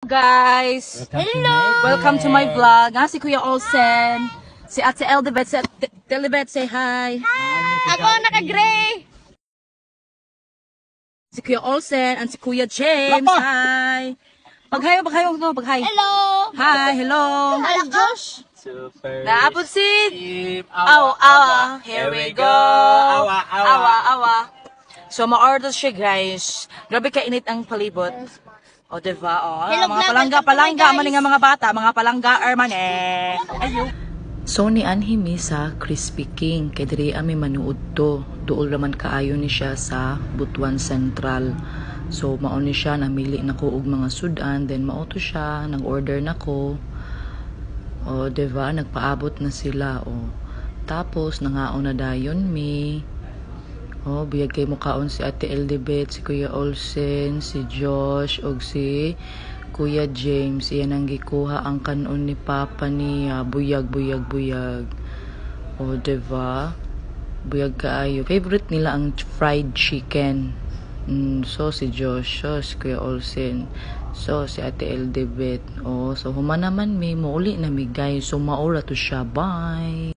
Guys, welcome to my vlog. Si Kuya Olsen, si Ate Eldebet, si Ate Eldebet, say hi. Ako naka-gray. Si Kuya Olsen and si Kuya James, hi. Paghayo, no, paghay. Hello. Hi, hello. Hello, Josh. Super. Naapod si Awa, awa. Here we go. Awa, awa. Awa. So, ma-order siya, guys. Grabe kainit ang palibot. O, diba? O, Hello, mga vlog. palangga, Welcome to man nga mga bata, mga palangga, man eh. Ayaw. So ni Anhimi sa Crispy King, kay diri ami manuod to. Duol raman kaayo ni siya sa Butuan Central. So mao ni siya, namili nako og mga sudan, then mao to siya, nag-order nako. O diba, nagpaabot na sila o. Tapos nangaon na dayon mi. O biyag kay mukaon si Ate Eldebet, si Kuya Olsen, si Josh og si Kuya James. Iyan ang gikuha ang kanon ni Papa niya. Buyag. O, diba? Buyag kaayo. Favorite nila ang fried chicken. So, si Josh. So, si Kuya Olsen. So, si Ate Eldebet. O, so, humanaman may mauli na mi guys. So, maura to siya. Bye!